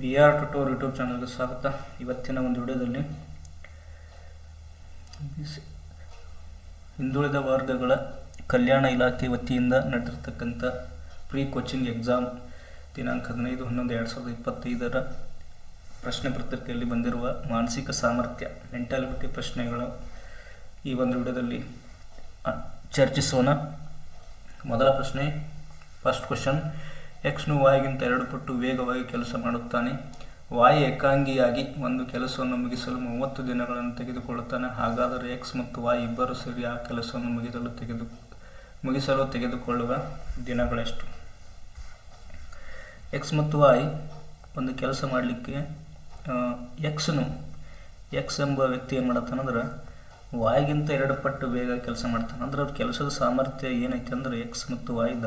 B R ಟ್ಯುಟೋರ್ YouTube ಚಾನಲ್ಗೆ ಸ್ವಾಗತ. ಇವತ್ತಿನ ಒಂದು ವಿಡಿಯೋದಲ್ಲಿ ಹಿಂದುಳಿದ ವರ್ಗಗಳ ಕಲ್ಯಾಣ ಇಲಾಖೆ ವತಿಯಿಂದ ನಡೆದಿರ್ತಕ್ಕಂಥ ಪ್ರೀ ಕೋಚಿಂಗ್ ಎಕ್ಸಾಮ್ ದಿನಾಂಕ 15/11/2025 ಪ್ರಶ್ನೆ ಪತ್ರಿಕೆಯಲ್ಲಿ ಬಂದಿರುವ ಮಾನಸಿಕ ಸಾಮರ್ಥ್ಯ ಮೆಂಟಾಲಿಟಿ ಪ್ರಶ್ನೆಗಳು ಈ ಒಂದು ವಿಡಿಯೋದಲ್ಲಿ ಚರ್ಚಿಸೋಣ. ಮೊದಲ ಪ್ರಶ್ನೆ, ಫಸ್ಟ್ ಕ್ವಶನ್. ಎಕ್ಸ್ನು ವಾಯ್ಗಿಂತ 2 ಪಟ್ಟು ವೇಗವಾಗಿ ಕೆಲಸ ಮಾಡುತ್ತಾನೆ. ವಾಯ್ ಏಕಾಂಗಿಯಾಗಿ ಒಂದು ಕೆಲಸವನ್ನು ಮುಗಿಸಲು 30 ದಿನಗಳನ್ನು ತೆಗೆದುಕೊಳ್ಳುತ್ತಾನೆ. ಹಾಗಾದರೆ ಎಕ್ಸ್ ಮತ್ತು ವಾಯ್ ಇಬ್ಬರು ಸೇರಿ ಆ ಕೆಲಸವನ್ನು ಮುಗಿಸಲು ತೆಗೆದುಕೊಳ್ಳುವ ದಿನಗಳೆಷ್ಟು? ಎಕ್ಸ್ ಮತ್ತು ವಾಯ್ ಒಂದು ಕೆಲಸ ಮಾಡಲಿಕ್ಕೆ ಎಕ್ಸ್ ಎಂಬ ವ್ಯಕ್ತಿ ಏನು ಮಾಡತ್ತಾನಂದ್ರೆ ವಾಯ್ಗಿಂತ 2 ಪಟ್ಟು ಬೇಗ ಕೆಲಸ ಮಾಡ್ತಾನೆ. ಅಂದ್ರೆ ಅವ್ರ ಕೆಲಸದ ಸಾಮರ್ಥ್ಯ ಏನೈತೆ ಅಂದ್ರೆ ಎಕ್ಸ್ ಮತ್ತು ವಾಯ್ದ.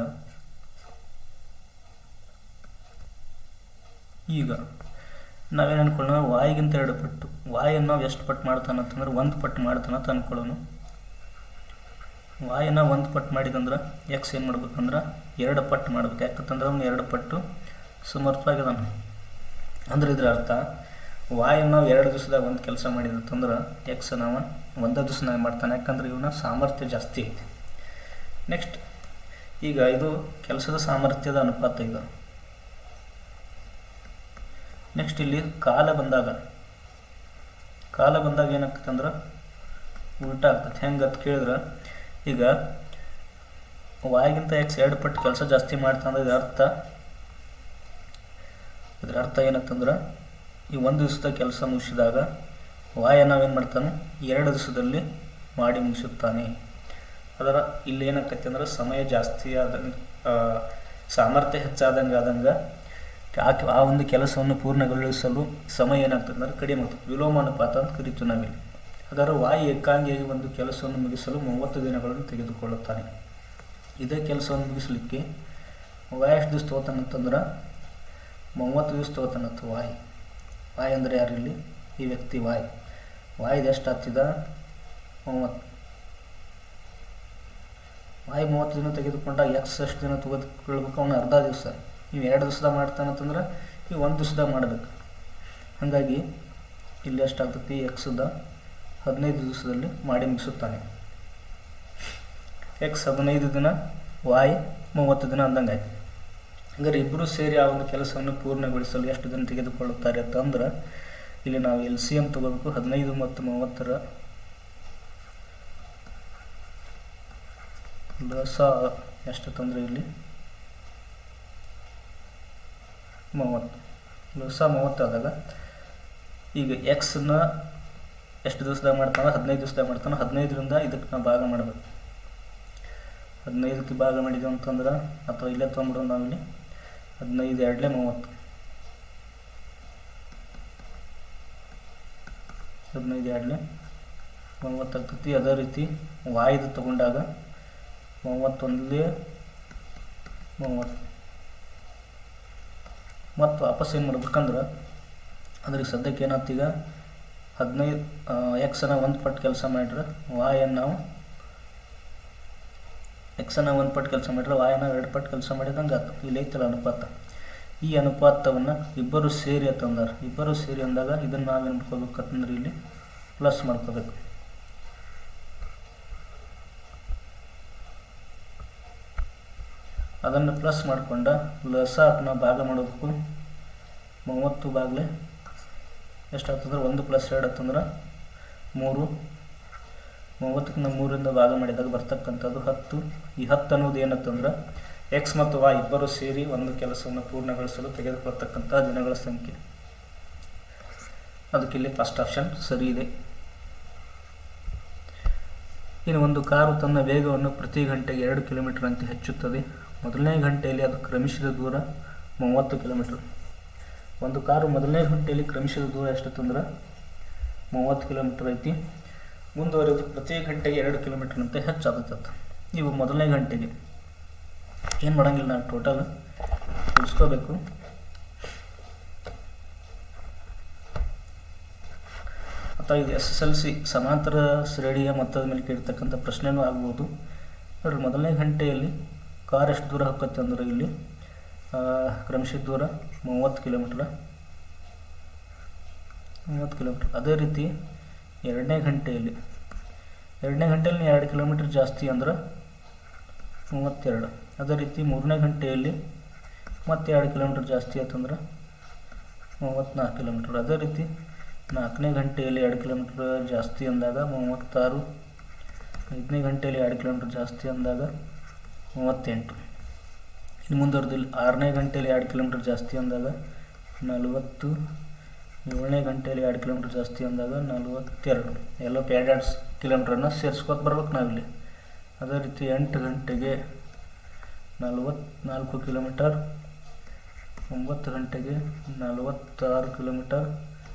ಈಗ ನಾವೇನು ಅನ್ಕೊಳ್ಳೋಣ, ವಾಯ್ಗಿಂತ 2 ಪಟ್ಟು. ವಾಯನ್ನು ನಾವು ಎಷ್ಟು ಪಟ್ಟು ಮಾಡ್ತಾನೆ ಅಂತಂದ್ರೆ 1 ಪಟ್ಟು ಮಾಡ್ತಾನೆ ಅಂತ ಅನ್ಕೊಳ್ಳೋಣ. ವಾಯನ್ನ 1 ಪಟ್ಟು ಮಾಡಿದಂದ್ರೆ ಎಕ್ಸ್ ಏನು ಮಾಡ್ಬೇಕಂದ್ರೆ 2 ಪಟ್ಟು ಮಾಡ್ಬೇಕು. ಯಾಕಂತಂದ್ರೆ ಅವ್ನು 2 ಪಟ್ಟು ಸಮರ್ಥವಾಗಿದ್ದಾನೆ. ಅಂದ್ರೆ ಇದ್ರ ಅರ್ಥ ವಾಯನ್ನು ನಾವು 2 ದಿವಸದಾಗ ಒಂದು ಕೆಲಸ ಮಾಡಿದಂತಂದ್ರೆ ಎಕ್ಸ್ ನಾವು 1 ದಿವಸನಾಗ ಮಾಡ್ತಾನೆ. ಯಾಕಂದ್ರೆ ಇವನ ಸಾಮರ್ಥ್ಯ ಜಾಸ್ತಿ ಐತಿ. ನೆಕ್ಸ್ಟ್, ಈಗ ಇದು ಕೆಲಸದ ಸಾಮರ್ಥ್ಯದ ಅನುಪಾತ. ಇದು ನೆಕ್ಸ್ಟ್ ಇಲ್ಲಿ ಕಾಲ ಬಂದಾಗ ಏನಾಗ್ತದೆ ಅಂದ್ರೆ ಉಲ್ಟಾ ಆಗ್ತದೆ. ಹೆಂಗೆ ಅಂತ ಕೇಳಿದ್ರೆ, ಈಗ ವಾಯ್ಗಿಂತ ಎಕ್ಸ್ 2 ಪಟ್ಟು ಕೆಲಸ ಜಾಸ್ತಿ ಮಾಡ್ತಾನೆ. ಇದರ ಅರ್ಥ ಏನಂತಂದ್ರೆ ಈ 1 ದಿವಸದ ಕೆಲಸ ಮುಗಿಸಿದಾಗ ವಾಯ ನಾವೇನು ಮಾಡ್ತಾನೆ 2 ದಿವಸದಲ್ಲಿ ಮಾಡಿ ಮುಗಿಸುತ್ತಾನೆ. ಅದರ ಇಲ್ಲಿ ಏನಾಗ್ತೈತೆ ಅಂದ್ರೆ ಸಮಯ ಜಾಸ್ತಿ ಆದಂಗೆ, ಸಾಮರ್ಥ್ಯ ಹೆಚ್ಚಾದಂಗೆ ಆ ಒಂದು ಕೆಲಸವನ್ನು ಪೂರ್ಣಗೊಳಿಸಲು ಸಮಯ ಏನಾಗ್ತದೆ ಅಂದ್ರೆ ಕಡಿಮೆ ಆಗ್ತದೆ. ವಿಲೋಮಾನುಪಾತ ಅಂತ ಕರಿತೀವಿ ನಾವಿಲ್ಲಿ. ಅದರ ವಾಯು ಏಕಾಂಗಿಯಾಗಿ ಒಂದು ಕೆಲಸವನ್ನು ಮುಗಿಸಲು 30 ದಿನಗಳನ್ನು ತೆಗೆದುಕೊಳ್ಳುತ್ತಾನೆ. ಇದೇ ಕೆಲಸವನ್ನು ಮುಗಿಸಲಿಕ್ಕೆ ವಾಯ್ ಎಷ್ಟು ದಿವಸ ತೊಗೋತಾನಂತಂದ್ರೆ 30 ದಿವಸ ತೊಗೋತಾನಂತ. ವಾಯ್ ಅಂದರೆ ಯಾರು ಇಲ್ಲಿ? ಈ ವ್ಯಕ್ತಿ ವಾಯ್ದು ಎಷ್ಟು ಆಗ್ತಿದ 30. ವಾಯ್ 30 ದಿನ ತೆಗೆದುಕೊಂಡಾಗ ಎಕ್ಸ್ ಎಷ್ಟು ದಿನ ತೆಗೆದುಕೊಳ್ಬೇಕು? ಅವನು ಅರ್ಧ ದಿವಸ. ನೀವು 2 ದಿವಸದಾಗ ಮಾಡ್ತಾನಂತಂದ್ರೆ ನೀವು 1 ದಿವಸದಾಗ ಮಾಡಬೇಕು. ಹಾಗಾಗಿ ಇಲ್ಲಿ ಎಷ್ಟಾಗ್ತೈತಿ? ಎಕ್ಸ್ದ 15 ದಿವಸದಲ್ಲಿ ಮಾಡಿ ಮುಗಿಸುತ್ತಾನೆ. ಎಕ್ಸ್ 15 ದಿನ, ವಾಯ್ 30 ದಿನ ಅಂದಂಗೆ ಆಯ್ತು. ಹಂಗಾರೆ ಇಬ್ಬರು ಸೇರಿ ಆ ಒಂದು ಕೆಲಸವನ್ನು ಪೂರ್ಣಗೊಳಿಸಲು ಎಷ್ಟು ದಿನ ತೆಗೆದುಕೊಳ್ಳುತ್ತಾರೆ ಅಂತಂದ್ರೆ ಇಲ್ಲಿ ನಾವು LCM ತಗೋಬೇಕು. 15 ಮತ್ತು 30ರ ಲಸ ಎಷ್ಟು ತಂದರೆ ಇಲ್ಲಿ 30. ಲಸ 30 ಆದಾಗ ಈಗ ಎಕ್ಸ್ನ ಎಷ್ಟು ದಿವಸದಾಗ ಮಾಡ್ತಾನೆ? 15 ದಿವಸದಾಗ ಮಾಡ್ತಾನೆ. 15ರಿಂದ ಇದಕ್ಕೆ ನಾವು ಭಾಗ ಮಾಡಬೇಕು. 15ಕ್ಕೆ ಭಾಗ ಮಾಡಿದೆವು ಅಂತಂದ್ರೆ, ಅಥವಾ ಇಲ್ಲೇ ತೊಗೊಂಡ್ಬಿಡೋ ನಾವಿಲ್ಲಿ 15 2 30. 15 2 30 ಆಗ್ತೈತಿ. ಅದೇ ರೀತಿ ವಾಯ್ದು ತಗೊಂಡಾಗ 31 30. ಮತ್ತು ವಾಪಸ್ ಏನು ಮಾಡ್ಬೇಕಂದ್ರೆ ಅದ್ರಿಗೆ ಸದ್ಯಕ್ಕೆ ಏನಾಗ್ತ, ಈಗ 15 ಎಕ್ಸನ್ನು 1 ಪಟ್ಟು ಕೆಲಸ ಮಾಡಿದ್ರೆ ವಾಯನ್ನು ನಾವು ಎಕ್ಸನ್ನು 1 ಪಟ್ಟು ಕೆಲಸ ಮಾಡಿದ್ರೆ ವಾಯನ್ನು 2 ಪಟ್ಟು ಕೆಲಸ ಮಾಡಿದಂಗೆ ಆಯ್ತು. ಇಲ್ಲಿ ಐತಲ್ಲ ಅನುಪಾತ. ಈ ಅನುಪಾತವನ್ನು ಇಬ್ಬರು ಸೇರಿ ಅಂತಂದ್ರೆ, ಇಬ್ಬರು ಸೇರಿ ಅಂದಾಗ ಇದನ್ನು ನಾವೇನು ಮಾಡ್ಕೋಬೇಕಂತಂದ್ರೆ ಇಲ್ಲಿ ಪ್ಲಸ್ ಮಾಡ್ಕೋಬೇಕು. ಅದನ್ನು ಪ್ಲಸ್ ಮಾಡಿಕೊಂಡ ಲಸಾಕ್ ನಾವು ಭಾಗ ಮಾಡಬೇಕು. 30 ಬಾಗ್ಲೆ ಎಷ್ಟಾಗ್ತಂದ್ರೆ 1 + 2 ಅಂತಂದ್ರೆ 3. 30ಕ್ಕೆ ನಾವು 3ರಿಂದ ಭಾಗ ಮಾಡಿದಾಗ ಬರ್ತಕ್ಕಂಥದ್ದು 10. ಈ 10 ಅನ್ನೋದು ಏನಂತಂದ್ರೆ ಎಕ್ಸ್ ಮತ್ತು ವಾಯ್ ಇಬ್ಬರು ಸೇರಿ ಒಂದು ಕೆಲಸವನ್ನು ಪೂರ್ಣಗೊಳಿಸಲು ತೆಗೆದುಕೊಳ್ತಕ್ಕಂಥ ದಿನಗಳ ಸಂಖ್ಯೆ. ಅದಕ್ಕಿಲ್ಲಿ ಫಸ್ಟ್ ಆಪ್ಷನ್ ಸರಿ ಇದೆ. ಇನ್ನು ಒಂದು ಕಾರು ತನ್ನ ವೇಗವನ್ನು ಪ್ರತಿ ಗಂಟೆಗೆ 2 ಕಿಲೋಮೀಟರ್ ಅಂತ ಹೆಚ್ಚುತ್ತದೆ. ಮೊದಲನೇ ಗಂಟೆಯಲ್ಲಿ ಅದು ಕ್ರಮಿಸಿದ ದೂರ 30 ಕಿಲೋಮೀಟರ್. ಒಂದು ಕಾರು ಮೊದಲನೇ ಗಂಟೆಯಲ್ಲಿ ಕ್ರಮಿಸಿದ ದೂರ ಎಷ್ಟಂದ್ರೆ 30 ಕಿಲೋಮೀಟರ್ ಐತಿ. ಮುಂದುವರೆದು ಪ್ರತಿ ಗಂಟೆಗೆ 2 ಕಿಲೋಮೀಟರ್ ಅಂತ ಹೆಚ್ಚಾಗುತ್ತದೆ. ನೀವು ಮೊದಲನೇ ಗಂಟೆಗೆ ಏನು ಮಾಡೋಂಗಿಲ್ಲ, ನಾವು ಟೋಟಲ್ ಉಳಿಸ್ಕೋಬೇಕು. ಅಥವಾ ಇದು SSLC ಸಮಾಂತರ ಶ್ರೇಣಿಯ ಮೊತ್ತದ ಮೇಲೆ ಕೇಳಿರ್ತಕ್ಕಂಥ ಪ್ರಶ್ನೆನೂ ಆಗ್ಬೋದು. ನೋಡ್ರಿ, ಮೊದಲನೇ ಗಂಟೆಯಲ್ಲಿ ಕಾರ್ ಎಷ್ಟು ದೂರ ಹೋಗುತ್ತೆ ಅಂದ್ರೆ ಇಲ್ಲಿ ಕ್ರಮಿಸಿದ ದೂರ 30 ಕಿಲೋಮೀಟ್ರ್. 30 ಕಿಲೋಮೀಟ್ರ್. ಅದೇ ರೀತಿ ಎರಡನೇ ಗಂಟೆಯಲ್ಲಿ 2 ಕಿಲೋಮೀಟ್ರ್ ಜಾಸ್ತಿ ಅಂದ್ರೆ 32. ಅದೇ ರೀತಿ ಮೂರನೇ ಗಂಟೆಯಲ್ಲಿ ಮತ್ತೆ 2 ಕಿಲೋಮೀಟ್ರ್ ಜಾಸ್ತಿ ಆಯ್ತಂದ್ರೆ 34 ಕಿಲೋಮೀಟ್ರ್. ಅದೇ ರೀತಿ 4ನೇ ಗಂಟೆಯಲ್ಲಿ 2 ಕಿಲೋಮೀಟ್ರ್ ಜಾಸ್ತಿ ಅಂದಾಗ 36. 5ನೇ ಗಂಟೆಯಲ್ಲಿ 2 ಕಿಲೋಮೀಟ್ರ್ ಜಾಸ್ತಿ ಅಂದಾಗ 38. ಇನ್ನು ಮುಂದುವರೆದಿಲ್ಲ 6ನೇ ಗಂಟೆಯಲ್ಲಿ 2 ಕಿಲೋಮೀಟ್ರ್ ಜಾಸ್ತಿ ಅಂದಾಗ 40. 7ನೇ ಗಂಟೆಯಲ್ಲಿ 2 ಕಿಲೋಮೀಟ್ರ್ ಜಾಸ್ತಿ ಅಂದಾಗ 42. ಎಲ್ಲ 2 ಕಿಲೋಮೀಟ್ರನ್ನು ಸೇರಿಸ್ಕೊತ ಬರ್ಬೇಕು ನಾವಿಲ್ಲಿ. ಅದೇ ರೀತಿ 8 ಗಂಟೆಗೆ 44 ಕಿಲೋಮೀಟರ್. 9 ಗಂಟೆಗೆ 46 ಕಿಲೋಮೀಟರ್.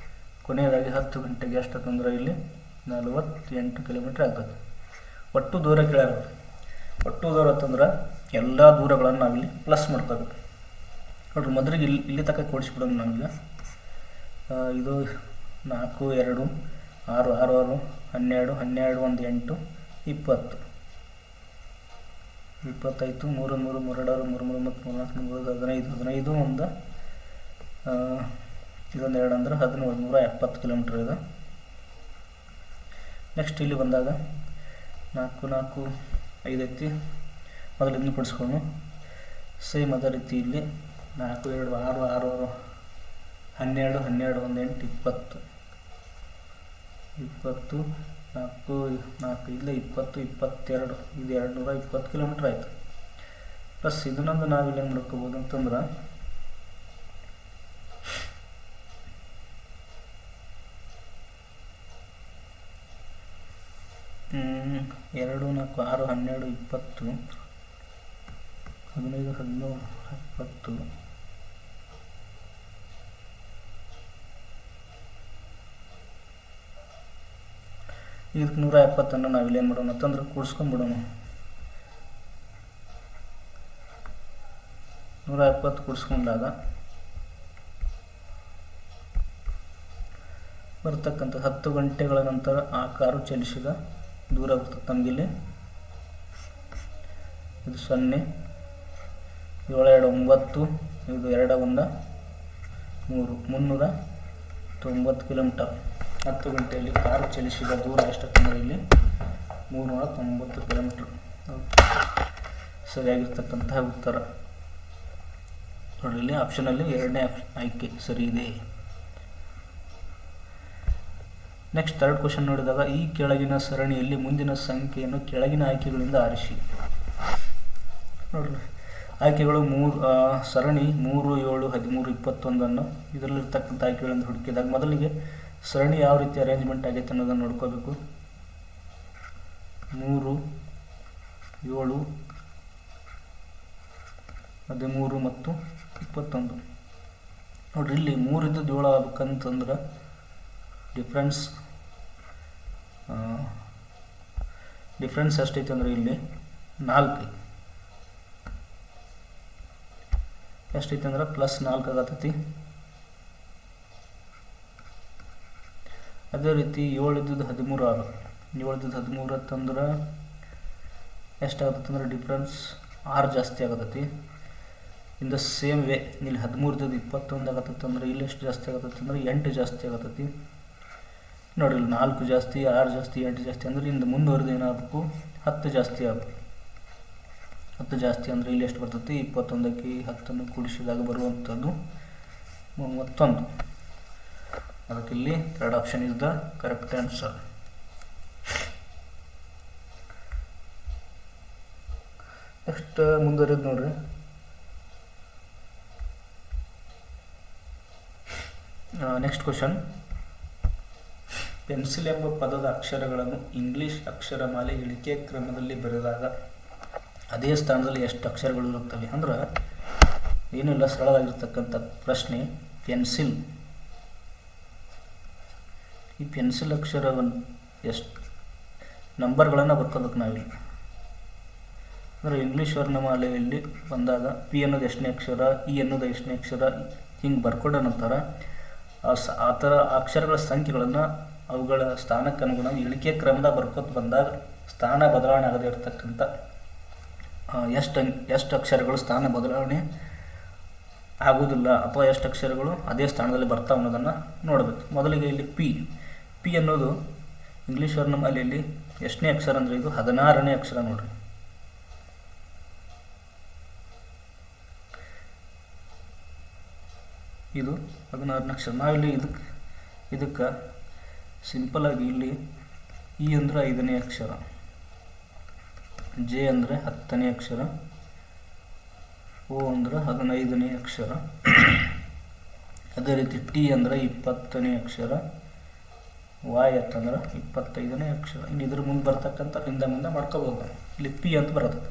ಕೊನೆಯದಾಗಿ 10 ಗಂಟೆಗೆ ಎಷ್ಟಾತಂದ್ರೆ ಇಲ್ಲಿ 48 ಕಿಲೋಮೀಟ್ರ್ ಆಗ್ತದೆ. ಒಟ್ಟು ದೂರ ಕೇಳ್ಯಾರ. ಒಟ್ಟು ದೂರ ಅಂತಂದ್ರೆ ಎಲ್ಲ ದೂರಗಳನ್ನು ನಾವಿಲ್ಲಿ ಪ್ಲಸ್ ಮಾಡ್ತೇವೆ ನೋಡ್ರಿ. ಮೊದಲಿಗೆ ಇಲ್ಲಿ ತನಕ ಕೊಡಿಸ್ಬಿಡೋಣ ನಮಗೆ. ಇದು 4, 2, 6, 6, 6, 12, 12, 1, 8, 20. 25, 3, 3, 3, 2, 3, 3, 3, 4, 3, 15, 15, 1, ಇದೊಂದು 2 ಅಂದ್ರೆ 17, 170 ಕಿಲೋಮೀಟ್ರ್ ಇದೆ. ನೆಕ್ಸ್ಟ್ ಇಲ್ಲಿ ಬಂದಾಗ 4, 4, 5 ಐತಿ. ಮೊದಲು ಇದನ್ನು ಕೊಡಿಸ್ಕೊಂಡು ಸೇಮ್ ಅದೇ ರೀತಿ ಇಲ್ಲಿ 4, 2, 6, 6, 6, 12, 12, 1, 8, 20, 20, 4, 4 ಇಲ್ಲೇ 20, 22, ಇದು 220 ಕಿಲೋಮೀಟ್ರ್ ಆಯಿತು. ಪ್ಲಸ್ ಇದನ್ನೊಂದು ನಾವಿಲ್ಲಿ ಏನು ಮಾಡ್ಕೋಬೋದು ಅಂತಂದ್ರೆ 2, 4, 6, 12, 20, 15, 17, 20. ಇದಕ್ಕೆ 170 ನಾವಿಲ್ಲಿ ಏನು ಮಾಡೋಣ ಅಂತಂದ್ರೆ ಕೂಡಿಸ್ಕೊಂಡ್ಬಿಡೋಣ. 170 ಕೂಡಿಸ್ಕೊಂಡಾಗ ಬರ್ತಕ್ಕಂಥ 10 ಗಂಟೆಗಳ ನಂತರ ಆ ಕಾರು ಚಲಿಸಿದ ದೂರ ಬರ್ತದೆ ನಮಗಿಲ್ಲಿ. ಇದು 0, 7, 2, 9, ಇದು 2, 1, 3, 390 ಕಿಲೋಮೀಟರ್. 10 ಗಂಟೆಯಲ್ಲಿ ಕಾರು ಚಲಿಸಿದ ದೂರ ಎಷ್ಟಾಗ್ತಂದ್ರೆ ಇಲ್ಲಿ 390 ಕಿಲೋಮೀಟ್ರ್. ಸರಿಯಾಗಿರ್ತಕ್ಕಂತಹ ಉತ್ತರ ನೋಡಿ. ಇಲ್ಲಿ ಆಪ್ಷನಲ್ಲಿ 2ನೇ ಆಯ್ಕೆ ಸರಿ ಇದೆ. ನೆಕ್ಸ್ಟ್ 3rd ಕ್ವಶನ್ ನೋಡಿದಾಗ ಈ ಕೆಳಗಿನ ಸರಣಿಯಲ್ಲಿ ಮುಂದಿನ ಸಂಖ್ಯೆಯನ್ನು ಕೆಳಗಿನ ಆಯ್ಕೆಗಳಿಂದ ಆರಿಸಿ. ನೋಡ್ರಿ, ಆಯ್ಕೆಗಳು ಸರಣಿ 3, 7, 13, 21 ಇದರಲ್ಲಿರ್ತಕ್ಕಂಥ ಆಯ್ಕೆಗಳಿಂದ ಹುಡುಕಿದಾಗ ಮೊದಲಿಗೆ ಸರಣಿ ಯಾವ ರೀತಿ ಅರೇಂಜ್ಮೆಂಟ್ ಆಗೈತೆ ಅನ್ನೋದನ್ನು ನೋಡ್ಕೋಬೇಕು. 3, 7, 13 ಮತ್ತು 21. ನೋಡ್ರಿ, ಇಲ್ಲಿ 3 ಇದ್ದದ್ದು 7 ಆಗ್ಬೇಕಂತಂದ್ರೆ ಡಿಫ್ರೆನ್ಸ್ ಎಷ್ಟೈತೆ ಅಂದ್ರೆ ಇಲ್ಲಿ 4 ಎಷ್ಟೈತೆ ಅಂದ್ರೆ +4 ಆಗತೈತಿ. ಅದೇ ರೀತಿ 7 ಇದ್ದದ್ದು 13 ಆಗುತ್ತೆ. 7 ಇದ್ದದ್ದು 13 ಅಂತಂದ್ರೆ ಎಷ್ಟಾಗತ್ತೆ ಅಂದ್ರೆ ಡಿಫ್ರೆನ್ಸ್ 6 ಜಾಸ್ತಿ ಆಗತೈತಿ. ಇನ್ ದ ಸೇಮ್ ವೇ ಇಲ್ಲಿ 13 ಇದ್ದದ್ದು 21 ಆಗತ್ತೈತಿ ಅಂದ್ರೆ ಇಲ್ಲಿ ಎಷ್ಟು ಜಾಸ್ತಿ ಆಗತೈತಿ ಅಂದ್ರೆ 8 ಜಾಸ್ತಿ ಆಗತೈತಿ. ನೋಡಿ, ಇಲ್ಲಿ 4 ಜಾಸ್ತಿ, 6 ಜಾಸ್ತಿ, 8 ಜಾಸ್ತಿ ಅಂದ್ರೆ ಇಂದ ಮುಂದುವರೆದು ಏನಾಗಬೇಕು 10 ಜಾಸ್ತಿ ಆಗಬೇಕು. 10 ಜಾಸ್ತಿ ಅಂದರೆ ಇಲ್ಲಿ ಎಷ್ಟು ಬರ್ತೈತಿ 21ಕ್ಕೆ 10 ಕೂಡಿಸಿದಾಗ ಬರುವಂಥದ್ದು 31. ಅದಕ್ಕೆ ಇಲ್ಲಿ 3rd option is the correct answer. Next ಮುಂದುವರೆದು ನೋಡ್ರಿ. ನೆಕ್ಸ್ಟ್ ಕ್ವಶನ್, ಪೆನ್ಸಿಲ್ ಎಂಬ ಪದದ ಅಕ್ಷರಗಳನ್ನು ಇಂಗ್ಲಿಷ್ ಅಕ್ಷರಮಾಲೆ ಇಳಿಕೆ ಕ್ರಮದಲ್ಲಿ ಬರೆದಾಗ ಅದೇ ಸ್ಥಾನದಲ್ಲಿ ಎಷ್ಟು ಅಕ್ಷರಗಳು ಇರುತ್ತವೆ ಅಂದ್ರೆ ಏನಿಲ್ಲ, ಸರಳವಾಗಿರ್ತಕ್ಕಂಥ ಪ್ರಶ್ನೆ. ಪೆನ್ಸಿಲ್, ಈ ಪೆನ್ಸಿಲ್ ಅಕ್ಷರವನ್ನು ಎಷ್ಟು ನಂಬರ್ಗಳನ್ನು ಬರ್ಕೋಬೇಕು ನಾವಿಲ್ಲಿ ಅಂದರೆ ಇಂಗ್ಲೀಷ್ ವರ್ಣಮಾಲೆಯಲ್ಲಿ ಬಂದಾಗ ಪಿ ಅನ್ನೋದು ಎಷ್ಟನೇ ಅಕ್ಷರ, ಇ ಅನ್ನೋದು ಎಷ್ಟನೇ ಅಕ್ಷರ ಹಿಂಗೆ ಬರ್ಕೊಂಡ ನಂತರ ಆ ಥರ ಅಕ್ಷರಗಳ ಸಂಖ್ಯೆಗಳನ್ನು ಅವುಗಳ ಸ್ಥಾನಕ್ಕೆ ಅನುಗುಣವಾಗಿ ಇಳಿಕೆ ಕ್ರಮದ ಬರ್ಕೋತ ಬಂದಾಗ ಸ್ಥಾನ ಬದಲಾವಣೆ ಆಗದೇ ಇರತಕ್ಕಂಥ ಎಷ್ಟು ಅಕ್ಷರಗಳು ಸ್ಥಾನ ಬದಲಾವಣೆ ಆಗುವುದಿಲ್ಲ ಅಥವಾ ಎಷ್ಟು ಅಕ್ಷರಗಳು ಅದೇ ಸ್ಥಾನದಲ್ಲಿ ಬರ್ತಾವೆ ಅನ್ನೋದನ್ನು ನೋಡಬೇಕು. ಮೊದಲಿಗೆ ಇಲ್ಲಿ ಪಿ ಅನ್ನೋದು ಇಂಗ್ಲೀಷ್ ವರ್ಣಮಾಲೆಯಲ್ಲಿ ಎಷ್ಟನೇ ಅಕ್ಷರ ಅಂದರೆ ಇದು 16ನೇ ಅಕ್ಷರ ನೋಡ್ರಿ. ಇದು 16ನೇ ಅಕ್ಷರ. ನಾವಿಲ್ಲಿ ಇದಕ್ಕೆ ಸಿಂಪಲಾಗಿ ಇಲ್ಲಿ ಇ ಅಂದರೆ 5ನೇ ಅಕ್ಷರ, ಜೆ ಅಂದರೆ 10ನೇ ಅಕ್ಷರ, ಓ ಅಂದರೆ 15ನೇ ಅಕ್ಷರ, ಅದೇ ರೀತಿ ಟಿ ಅಂದರೆ 20ನೇ ಅಕ್ಷರ, ವಾಯ್ ಅಂತಂದ್ರೆ 25ನೇ ಅಕ್ಷರ. ಇನ್ನು ಇದ್ರ ಮುಂದೆ ಬರ್ತಕ್ಕಂಥ ಹಿಂದೆ ಮುಂದೆ ಮಾಡ್ಕೋಬೋದು. ಇಲ್ಲಿ ಪಿ ಅಂತ ಬರ್ತದೆ.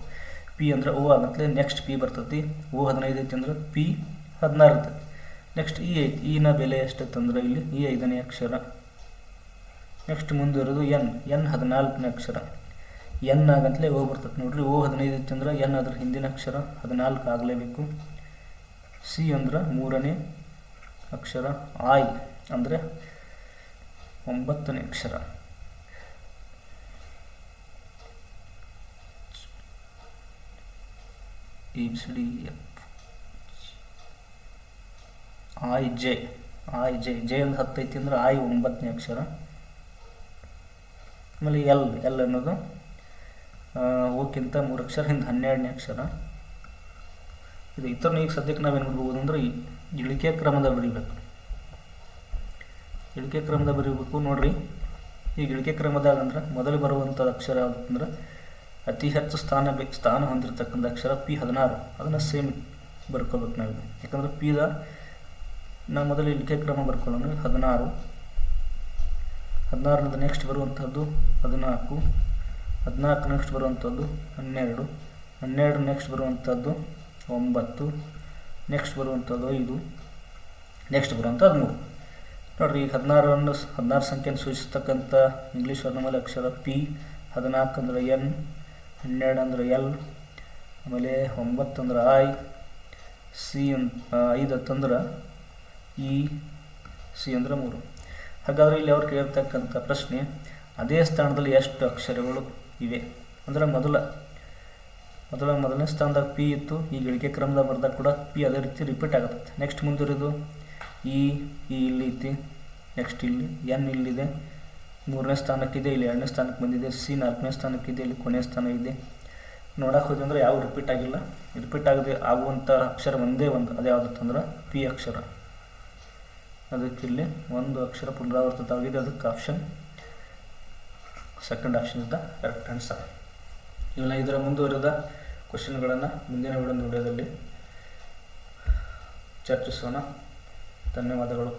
ಪಿ ಅಂದರೆ ಓ ಆಗತ್ತಲೆ ನೆಕ್ಸ್ಟ್ ಪಿ ಬರ್ತೈತಿ. ಓ 15 ಐತಿ ಅಂದ್ರೆ ಪಿ 16 ಇರ್ತೈತಿ. ನೆಕ್ಸ್ಟ್ ಇ ಐತಿ. ಇನ ಬೆಲೆ ಎಷ್ಟೈತಂದ್ರೆ ಇಲ್ಲಿ ಇ 5ನೇ ಅಕ್ಷರ. ನೆಕ್ಸ್ಟ್ ಮುಂದಿರೋದು ಎನ್ 14ನೇ ಅಕ್ಷರ. ಎನ್ ಆಗಂತಲೇ ಓ ಬರ್ತೈತೆ ನೋಡ್ರಿ. ಓ 15 ಐತಿ ಅಂದ್ರೆ ಎನ್ ಅದ್ರ ಹಿಂದಿನ ಅಕ್ಷರ 14 ಆಗಲೇಬೇಕು. ಸಿ ಅಂದ್ರೆ 3ನೇ ಅಕ್ಷರ. ಐ ಅಂದರೆ 9ನೇ ಅಕ್ಷರ. A B C D F I J ಅಂದ್ರೆ 10 ಐತಿ ಅಂದ್ರೆ ಐ 9ನೇ ಅಕ್ಷರ. ಆಮೇಲೆ ಎಲ್ ಅನ್ನೋದು ಓಕ್ಕಿಂತ 3 ಅಕ್ಷರ ಹಿಂದೆ 12ನೇ ಅಕ್ಷರ. ಇದು ಇತರ ಈಗ ಸದ್ಯಕ್ಕೆ ನಾವೇನು ಮಾಡ್ಬೋದು ಅಂದ್ರೆ ಇಳಿಕೆ ಕ್ರಮದ ಬರೀಬೇಕು. ಇಳಿಕೆ ಕ್ರಮದ ಬರೀಬೇಕು ನೋಡ್ರಿ. ಈಗ ಇಳಿಕೆ ಕ್ರಮದಾಗ ಅಂದ್ರೆ ಮೊದಲು ಬರುವಂಥ ಅಕ್ಷರ ಯಾವ್ದಂದ್ರೆ ಅತಿ ಹೆಚ್ಚು ಸ್ಥಾನ ಹೊಂದಿರತಕ್ಕಂಥ ಅಕ್ಷರ ಪಿ 16. ಅದನ್ನು ಸೇಮ್ ಬರ್ಕೋಬೇಕು ನಾವು. ಯಾಕಂದ್ರೆ ಪಿದ ನಾವು ಮೊದಲು ಇಳಿಕೆ ಕ್ರಮ ಬರ್ಕೊಳ್ಳೋಣ. 16 ನೆಕ್ಸ್ಟ್ ಬರುವಂಥದ್ದು 14, 14 ನೆಕ್ಸ್ಟ್ ಬರುವಂಥದ್ದು 12, 12 ನೆಕ್ಸ್ಟ್ ಬರುವಂಥದ್ದು 9, ನೆಕ್ಸ್ಟ್ ಬರುವಂಥದ್ದು 5, ನೆಕ್ಸ್ಟ್ ಬರುವಂಥದ್ದು 3. ನೋಡಿರಿ ಈಗ 16 ಸಂಖ್ಯೆಯನ್ನು ಸೂಚಿಸ್ತಕ್ಕಂಥ ಇಂಗ್ಲೀಷ್ ವರ್ಣಮಾಲೆ ಅಕ್ಷರ ಪಿ, 14 ಅಂದ್ರೆ ಎನ್, 12 ಅಂದ್ರೆ ಎಲ್, ಆಮೇಲೆ 9 ಅಂದ್ರೆ ಐ, ಸಿ 5 ಅಂತಂದ್ರೆ ಇ, ಸಿ ಅಂದ್ರೆ 3. ಹಾಗಾದರೆ ಇಲ್ಲಿ ಅವ್ರು ಕೇಳ್ತಕ್ಕಂಥ ಪ್ರಶ್ನೆ ಅದೇ ಸ್ಥಾನದಲ್ಲಿ ಎಷ್ಟು ಅಕ್ಷರಗಳು ಇವೆ ಅಂದರೆ ಮೊದಲನೇ ಸ್ಥಾನದಾಗ ಪಿ ಇತ್ತು. ಈಗ ಇಳಿಕೆ ಕ್ರಮದಾಗ ಬರ್ದಾಗ ಕೂಡ ಪಿ ಅದೇ ರೀತಿ ರಿಪೀಟ್ ಆಗುತ್ತೆ. ನೆಕ್ಸ್ಟ್ ಮುಂದಿರೋದು ಇ ಇಲ್ಲಿ ಐತಿ. ನೆಕ್ಸ್ಟ್ ಇಲ್ಲಿ ಎನ್ ಇಲ್ಲಿದೆ, 3ನೇ ಸ್ಥಾನಕ್ಕಿದೆ. ಇಲ್ಲಿ 2ನೇ ಸ್ಥಾನಕ್ಕೆ ಬಂದಿದೆ. ಸಿ 4ನೇ ಸ್ಥಾನಕ್ಕಿದೆ. ಇಲ್ಲಿ ಕೊನೆಯ ಸ್ಥಾನ ಇದೆ. ನೋಡಕ್ಕೆ ಹೋದ್ರೆ ಅಂದರೆ ಯಾವ ರಿಪೀಟ್ ಆಗಿಲ್ಲ. ರಿಪೀಟ್ ಆಗದೆ ಆಗುವಂಥ ಅಕ್ಷರ ಒಂದೇ ಒಂದು, ಅದು ಯಾವುದಂತಂದ್ರೆ ಪಿ ಅಕ್ಷರ. ಅದಕ್ಕೆ ಇಲ್ಲಿ ಒಂದು ಅಕ್ಷರ ಪುನರಾವರ್ತಿತವಾಗಿದೆ. ಅದಕ್ಕೆ ಆಪ್ಷನ್ ಸೆಕೆಂಡ್ ಆಪ್ಷನ್ ಇದ್ದ ಕರೆಕ್ಟ್ ಆನ್ಸರ್. ಇವೆಲ್ಲ ಇದರ ಮುಂದುವರೆದ ಕ್ವಶನ್ಗಳನ್ನು ಮುಂದಿನ ವಿಡಿಯೋದಲ್ಲಿ ಚರ್ಚಿಸೋಣ. ಧನ್ಯವಾದಗಳು.